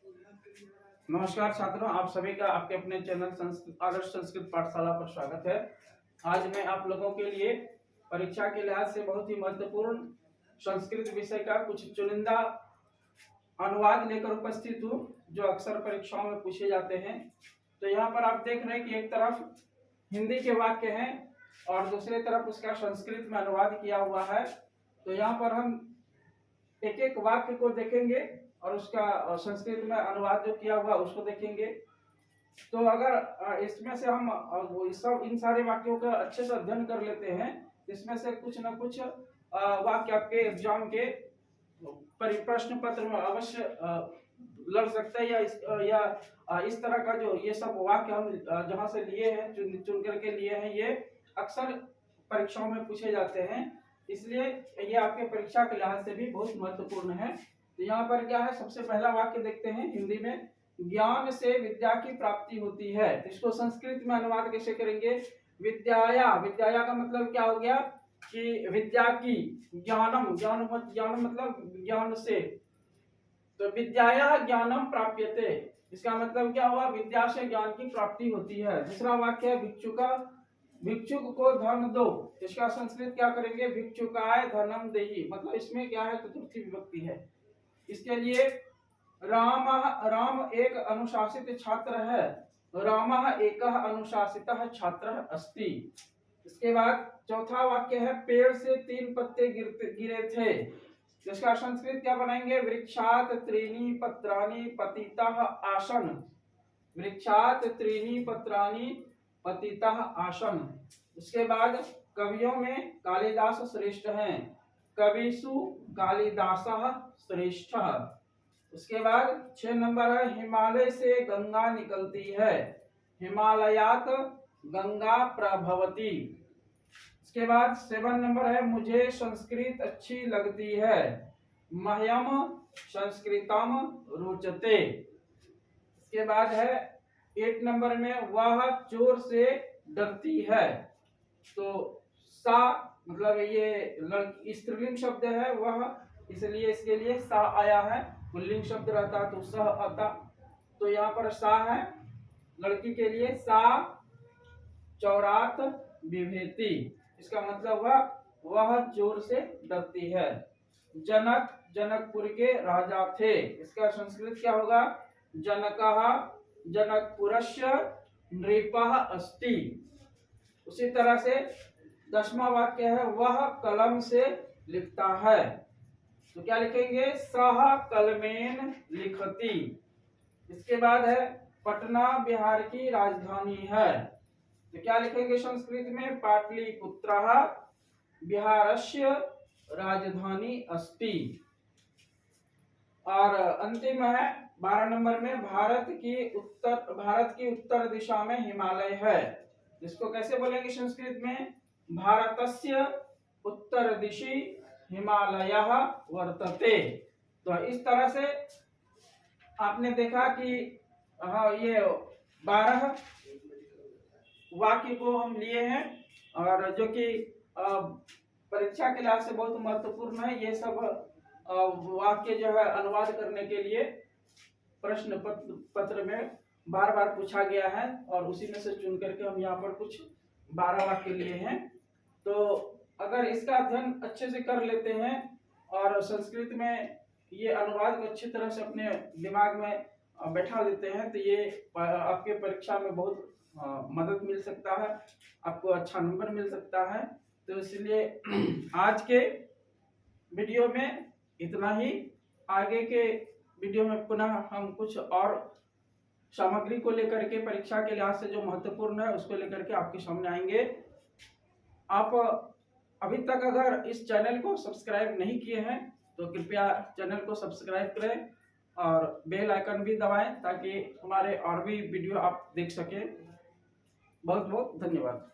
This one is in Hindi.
नमस्कार छात्रों, आप सभी का आपके अपने चैनल आदर्श संस्कृत पाठशाला पर स्वागत है। आज मैं आप लोगों के लिए परीक्षा के लिहाज से बहुत ही महत्वपूर्ण संस्कृत विषय का कुछ चुनिंदा अनुवाद लेकर उपस्थित हूँ, जो अक्सर परीक्षाओं में पूछे जाते हैं। तो यहाँ पर आप देख रहे हैं कि एक तरफ हिंदी के वाक्य हैं और दूसरी तरफ उसका संस्कृत में अनुवाद किया हुआ है। तो यहाँ पर हम एक एक वाक्य को देखेंगे और उसका संस्कृत में अनुवाद जो किया हुआ उसको देखेंगे। तो अगर इसमें से हम इन सारे वाक्यों का अच्छे से अध्ययन कर लेते हैं, इसमें से कुछ न कुछ वाक्य आपके एग्जाम के प्रश्न पत्र में अवश्य लड़ सकता है, या इस तरह का जो ये सब वाक्य हम जहाँ से लिए हैं, चुन करके लिए हैं, ये अक्सर परीक्षाओं में पूछे जाते हैं। इसलिए ये आपके परीक्षा के लिहाज से भी बहुत महत्वपूर्ण है। तो यहाँ पर क्या है, सबसे पहला वाक्य देखते हैं हिंदी में, ज्ञान से विद्या की प्राप्ति होती है। तो इसको संस्कृत में अनुवाद कैसे करेंगे? विद्याया, विद्याया का मतलब क्या हो गया कि विद्या की, ज्ञानम, ज्ञान मतलब ज्ञान से, तो विद्याया ज्ञानम प्राप्यते, इसका मतलब क्या हुआ, विद्या से ज्ञान की प्राप्ति होती है। दूसरा वाक्य है भिक्षुका, भिक्षुक को धन दो, इसका संस्कृत क्या करेंगे? भिक्षुकाय धनम देहि, मतलब इसमें क्या है, चतुर्थी विभक्ति है। इसके लिए राम एक अनुशासित छात्र है, रामः एकः अनुशासितः छात्रः अस्ति। इसके बाद चौथा वाक्य है, पेड़ से 3 पत्ते गिरे थे, जिसका संस्कृत क्या बनाएंगे? वृक्षात त्रीणि पत्राणि पतितः आसन, वृक्षात त्रीणि पत्राणि पतितः आसन। उसके बाद कवियों में कालिदास श्रेष्ठ हैं, कविषु कालिदासः श्रेष्ठः। उसके बाद 6 नंबर है, हिमालय से गंगा निकलती है, हिमालयात गंगा प्रभवती। उसके बाद 7 नंबर है, मुझे संस्कृत अच्छी लगती है, मह्यम संस्कृतम रोचते। इसके बाद है 8 नंबर में, वह चोर से डरती है। तो सा मतलब ये स्त्रीलिंग शब्द है वह, इसलिए इसके लिए सा आया है। पुल्लिंग शब्द रहता तो सह आता, तो यहाँ पर सा है लड़की के लिए। सा चौरात विभेति, इसका मतलब वह चोर से डरती है। जनक जनकपुर के राजा थे, इसका संस्कृत क्या होगा? जनकः जनकपुरस्य नृपः अस्ति। उसी तरह से 10वां वाक्य है, वह कलम से लिखता है, तो क्या लिखेंगे? सह कलमेन लिखती। इसके बाद है, पटना बिहार की राजधानी है, तो क्या लिखेंगे संस्कृत में? पाटलिपुत्रः बिहारस्य राजधानी अस्ति। और अंतिम है 12 नंबर में, भारत की उत्तर दिशा में हिमालय है, इसको कैसे बोलेंगे संस्कृत में? भारतस्य उत्तर दिशि हिमालयः वर्तते। तो इस तरह से आपने देखा कि ये 12 वाक्य को हम लिए हैं, और जो कि परीक्षा के लिहाज से बहुत महत्वपूर्ण है। ये सब वाक्य जो है अनुवाद करने के लिए प्रश्न पत्र में बार बार पूछा गया है, और उसी में से चुन करके हम यहाँ पर कुछ 12 वाक्य लिए हैं। तो अगर इसका अध्ययन अच्छे से कर लेते हैं और संस्कृत में ये अनुवाद को अच्छी तरह से अपने दिमाग में बैठा लेते हैं, तो ये आपके परीक्षा में बहुत मदद मिल सकता है, आपको अच्छा नंबर मिल सकता है। तो इसलिए आज के वीडियो में इतना ही। आगे के वीडियो में पुनः हम कुछ और सामग्री को लेकर के, परीक्षा के लिहाज से जो महत्वपूर्ण है उसको लेकर के आपके सामने आएंगे। आप अभी तक अगर इस चैनल को सब्सक्राइब नहीं किए हैं तो कृपया चैनल को सब्सक्राइब करें और बेल आइकन भी दबाएं, ताकि हमारे और भी वीडियो आप देख सकें। बहुत बहुत धन्यवाद।